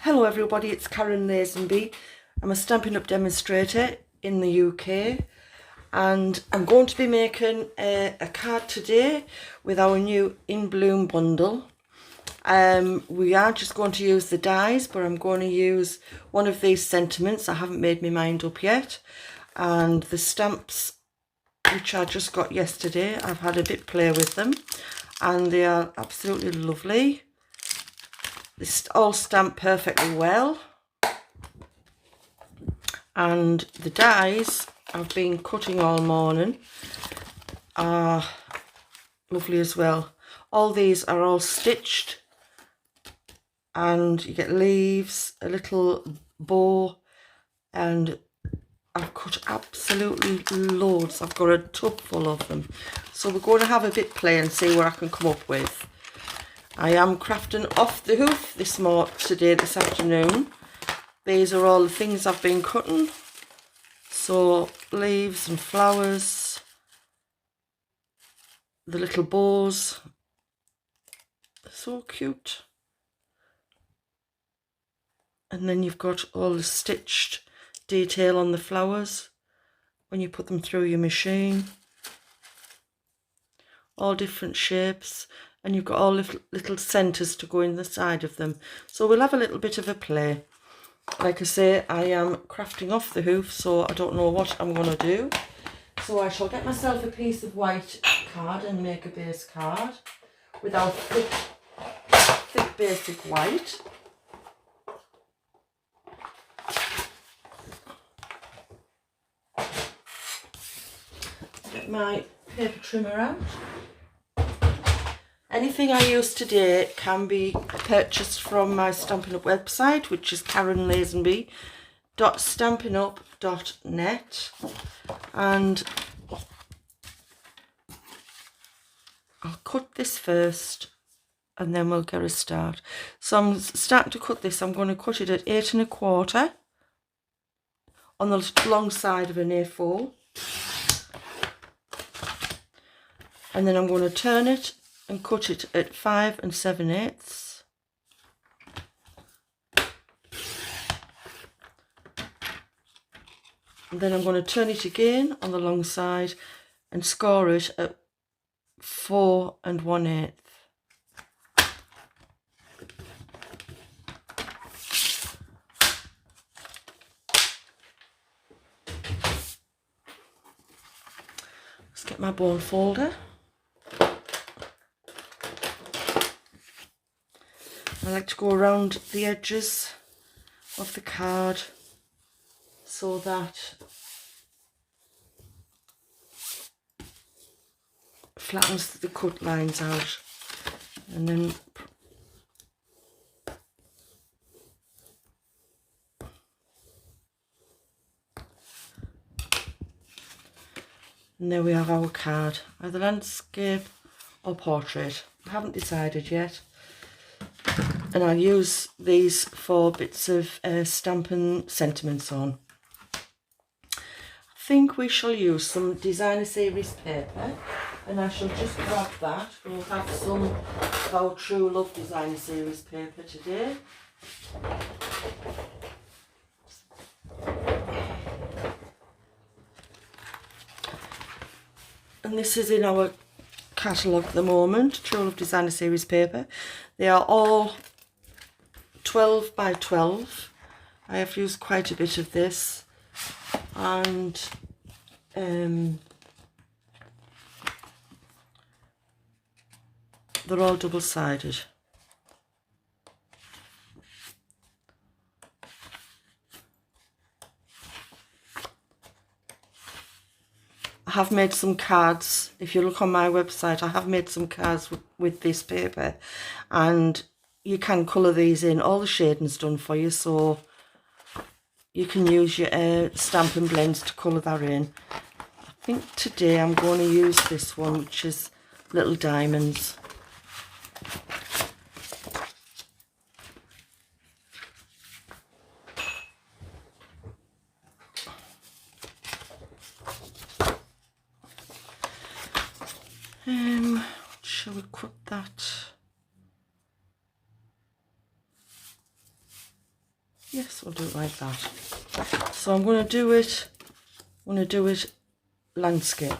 Hello everybody, it's Karen Lazenby. I'm a Stampin' Up! Demonstrator in the UK and I'm going to be making a card today with our new In Bloom bundle. We are just going to use the dies, but I'm going to use one of these sentiments. I haven't made my mind up yet, and the stamps which I just got yesterday. I've had a bit play with them and they are absolutely lovely. They all stamp perfectly well, and the dies I've been cutting all morning are lovely as well. All these are all stitched, and you get leaves, a little bow, and I've cut absolutely loads. I've got a tub full of them, so we're going to have a bit play and see what I can come up with. I am crafting off the hoof this afternoon. These are all the things I've been cutting. So leaves and flowers, the little bows, so cute. And then you've got all the stitched detail on the flowers when you put them through your machine. All different shapes, and you've got all little centres to go in the side of them. So we'll have a little bit of a play. Like I say, I am crafting off the hoof, so I don't know what I'm going to do. So I shall get myself a piece of white card and make a base card with our thick basic white. Get my paper trimmer out. Anything I use today can be purchased from my Stampin' Up! Website, which is karenlazenby.stampinup.net, and I'll cut this first and then we'll get a start. So I'm starting to cut this. I'm going to cut it at 8 1/4 on the long side of an A4, and then I'm going to turn it and cut it at 5 7/8. And then I'm going to turn it again on the long side and score it at 4 1/8. Let's get my bone folder. I like to go around the edges of the card so that flattens the cut lines out, and then there we have our card, either landscape or portrait. I haven't decided yet. And I'll use these for bits of Stampin' sentiments on. I think we shall use some designer series paper, and I shall just grab that. We'll have some of our True Love designer series paper today. And this is in our catalogue at the moment, True Love designer series paper. They are all 12 by 12. I have used quite a bit of this, and they're all double-sided. I have made some cards. If you look on my website, I have made some cards with this paper, and you can colour these in. All the shading's done for you, so you can use your Stampin' Blends to colour that in. I think today I'm going to use this one, which is Little Diamonds. Shall we cut that? So I'll do it like that. So I'm going to do it landscape.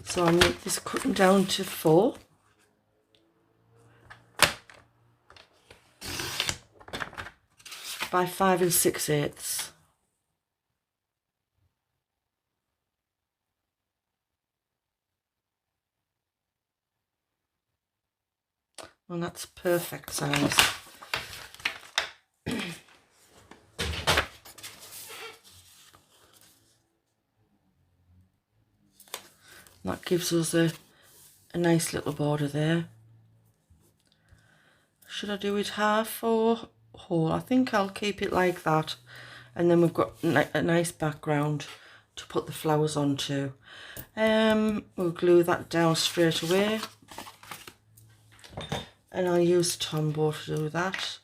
So I make this cutting down to 4. By 5 6/8. And that's perfect size. That gives us a nice little border there. Should I do it half or whole? I think I'll keep it like that. And then we've got a nice background to put the flowers onto. We'll glue that down straight away. And I'll use Tombow to do that.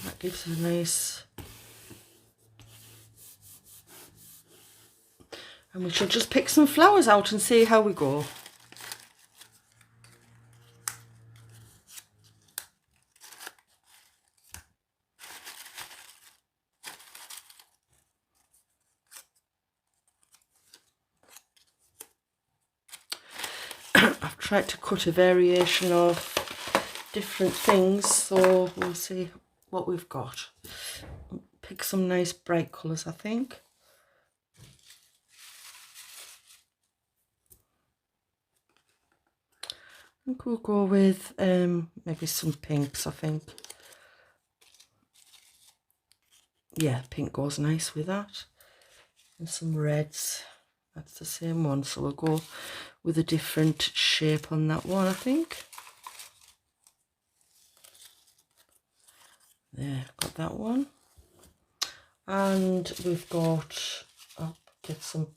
That gives a nice... And we should just pick some flowers out and see how we go. I've tried to cut a variation of different things, so we'll see what we've got. Pick some nice bright colours, I think. I think we'll go with maybe some pinks, I think. Yeah, pink goes nice with that. And some reds. That's the same one, so we'll go with a different shape on that one, I think. There, got that one. And we've got, I'll get some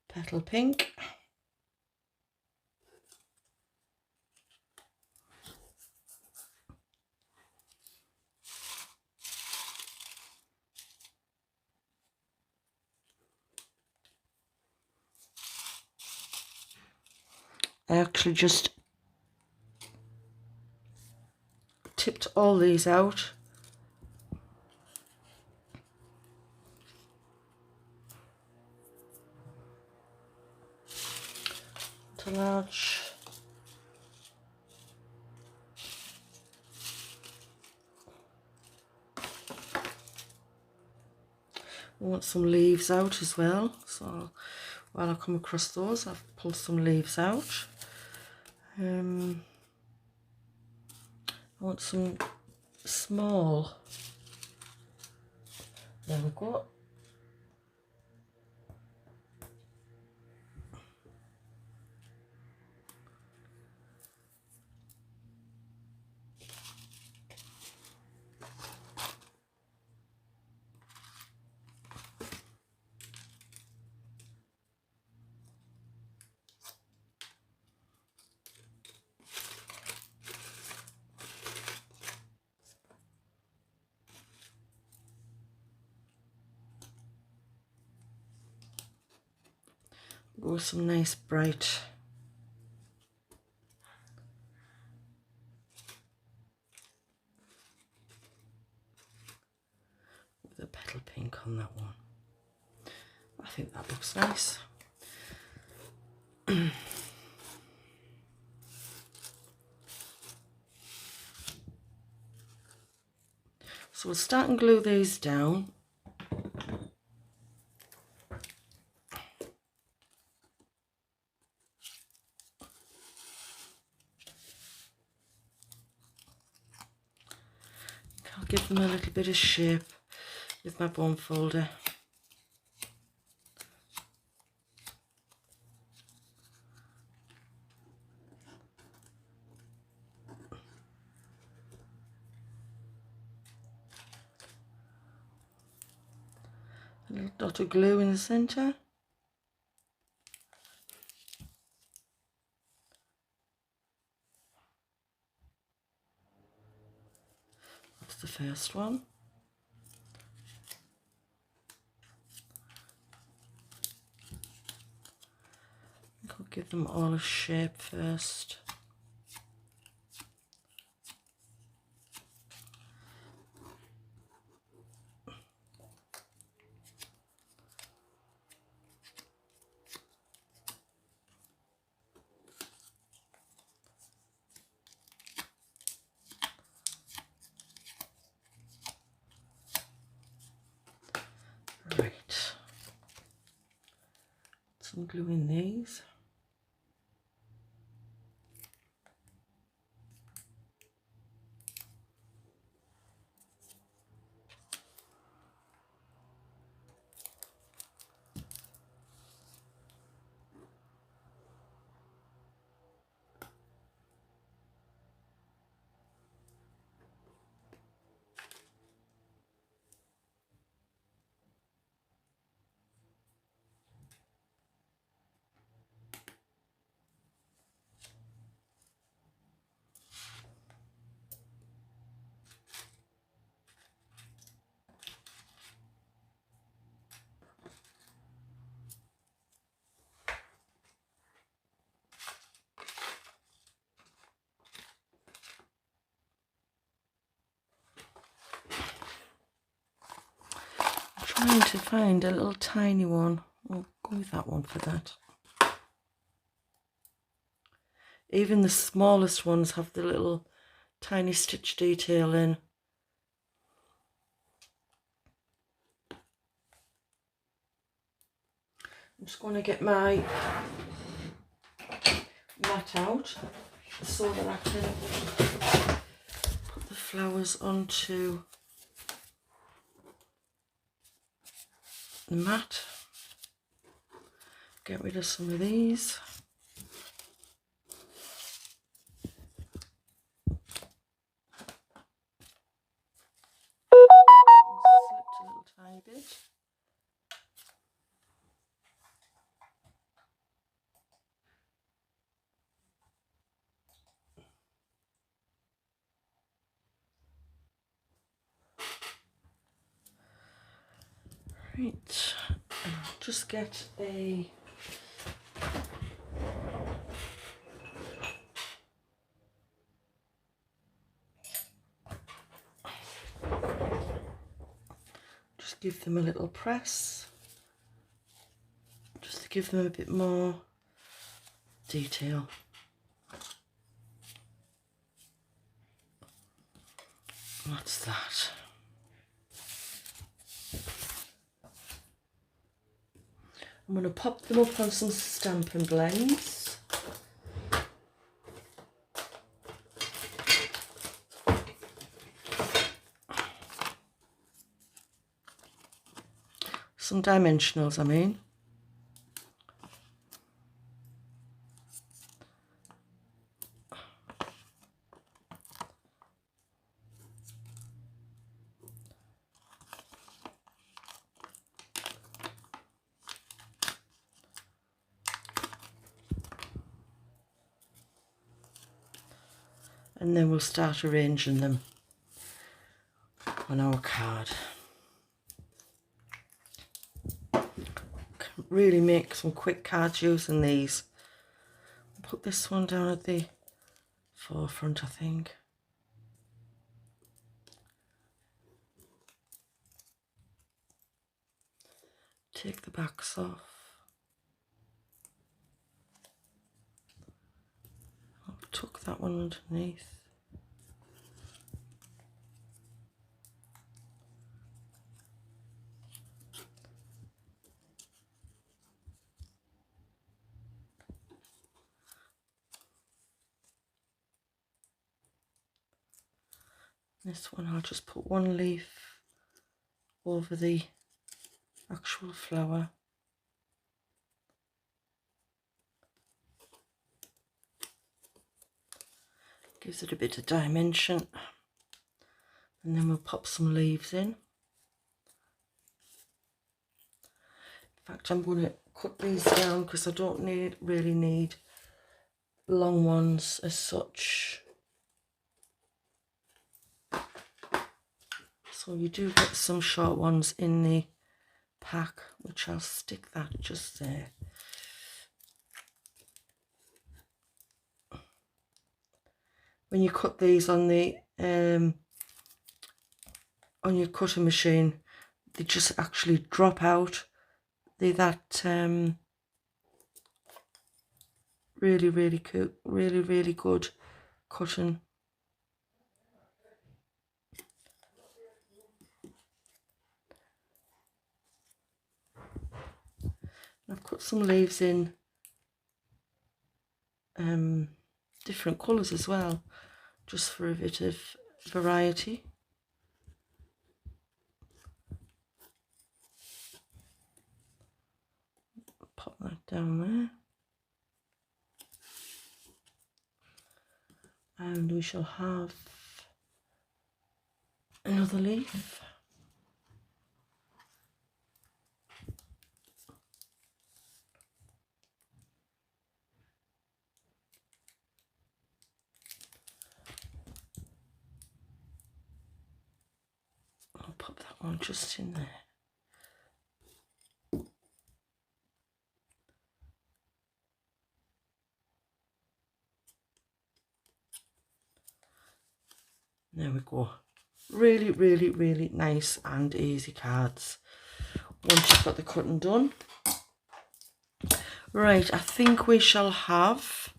petal pink. I actually just tipped all these out. To large. I want some leaves out as well, so while I come across those, I've pulled some leaves out. I want some small, there we go. Go with some nice bright with a petal pink on that one. I think that looks nice. So we'll start and glue these down. I'll give them a little bit of shape. with my bone folder. A little dot of glue in the centre. That's the first one. I'll give them all a shape first. Right. Some glue in these. Trying to find a little tiny one. I'll go with that one for that. Even the smallest ones have the little tiny stitch detail in. I'm just going to get my mat out so that I can put the flowers onto the mat. Get rid of some of these. Slipped a little tiny bit. Right, just get a give them a little press, just to give them a bit more detail. What's that? I'm going to pop them up on some Stampin' Blends. Some dimensionals, I mean. And then we'll start arranging them on our card. Can really make some quick cards using these. Put this one down at the forefront, I think. Take the backs off. I'll tuck that one underneath. This one I'll just put one leaf over the actual flower. Gives it a bit of dimension. And then we'll pop some leaves in. In fact, I'm going to cut these down because I don't really need long ones as such. So you do get some short ones in the pack, which I'll stick that just there. When you cut these on the on your cutting machine, they just actually drop out. They're that really cool, really good cutting. I've cut some leaves in different colours as well, just for a bit of variety. Pop that down there. And we shall have another leaf. I'll pop that one just in there. There we go. Really nice and easy cards once you've got the cutting done. Right, I think we shall have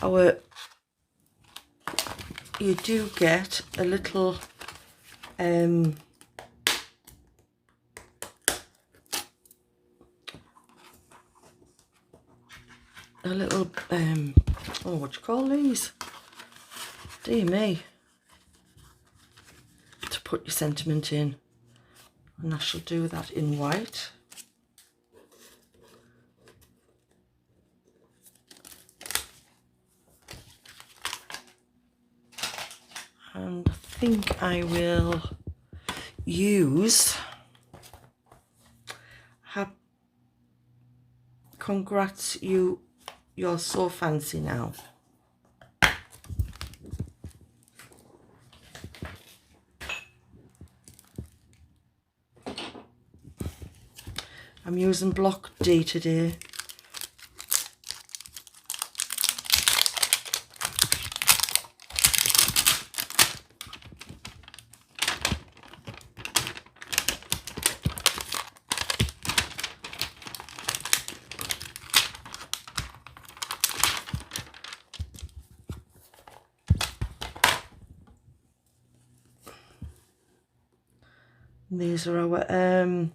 our, you do get a little oh, what do you call these? Dear me. To put your sentiment in, and I shall do that in white. And I think I will use congrats you, you're so fancy now. I'm using block D today. These are our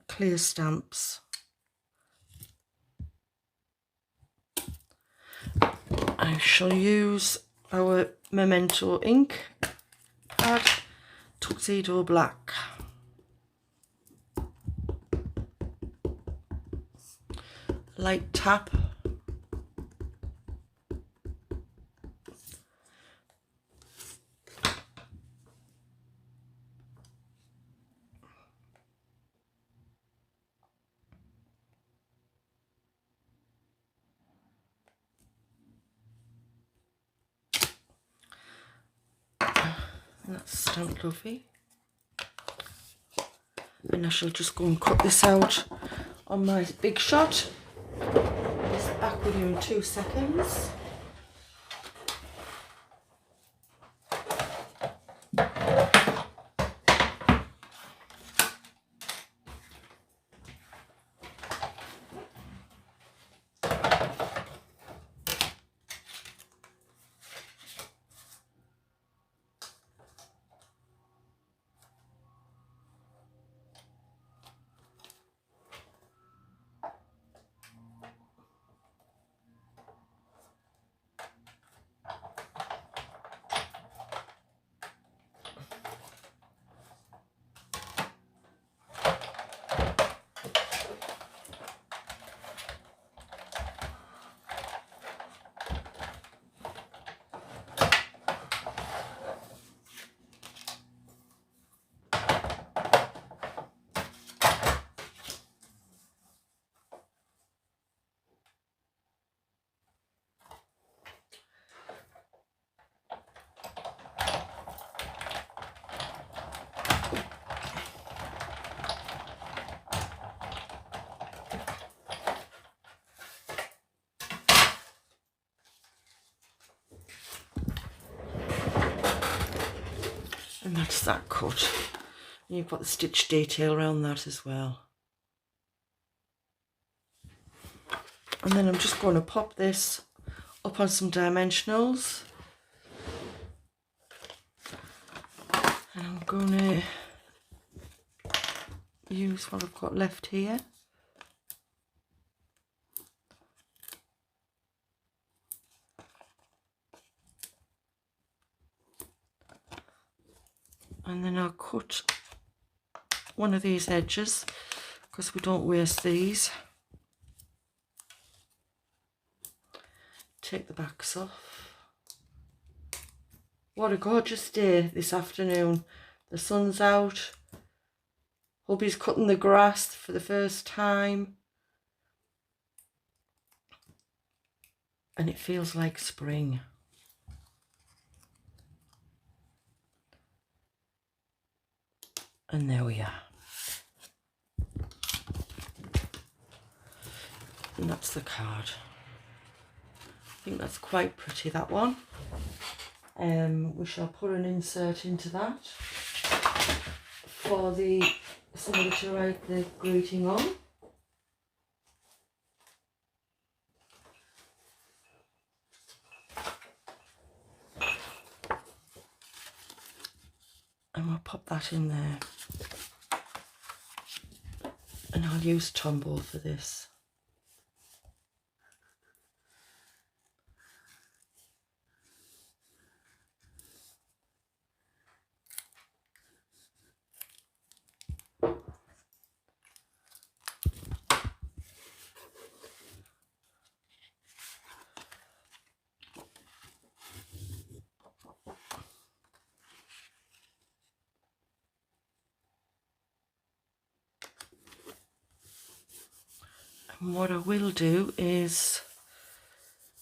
clear stamps. I shall use our Memento ink pad, Tuxedo Black. Light tap. And that's stamped lovely. And I shall just go and cut this out on my Big Shot. I'll be back with you in 2 seconds. that's that cut. And you've got the stitch detail around that as well. And then I'm just going to pop this up on some dimensionals. And I'm going to use what I've got left here. And then I'll cut one of these edges because we don't waste these. Take the backs off. What a gorgeous day this afternoon. The sun's out. Hubby's cutting the grass for the first time. And it feels like spring. And there we are. And that's the card. I think that's quite pretty, that one. We shall put an insert into that for somebody to write the greeting on. And we'll pop that in there. And I'll use Tombow for this. And what I will do is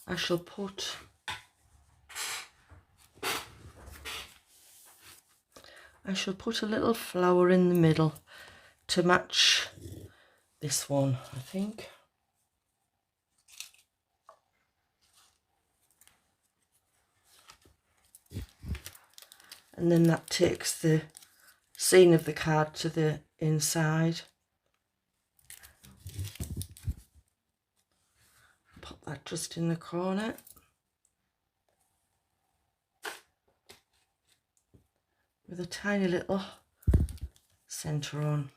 I shall put a little flower in the middle to match this one, I think. And then that takes the scene of the card to the inside. Pop that just in the corner. With a tiny little centre on.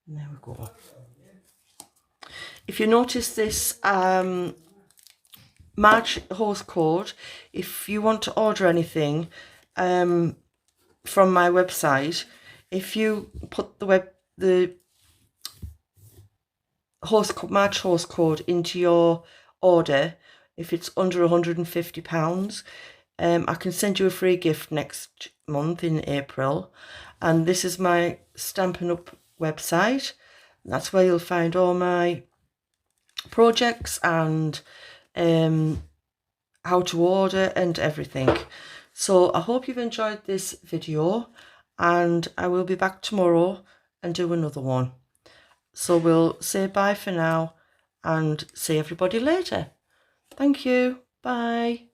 And there we go. If you notice this March horse code, if you want to order anything from my website, if you put the March horse code into your order, if it's under £150, I can send you a free gift next month in April. And this is my Stampin' Up website. That's where you'll find all my projects and how to order and everything. So I hope you've enjoyed this video, and I will be back tomorrow and do another one. So we'll say bye for now and see everybody later. Thank you. Bye.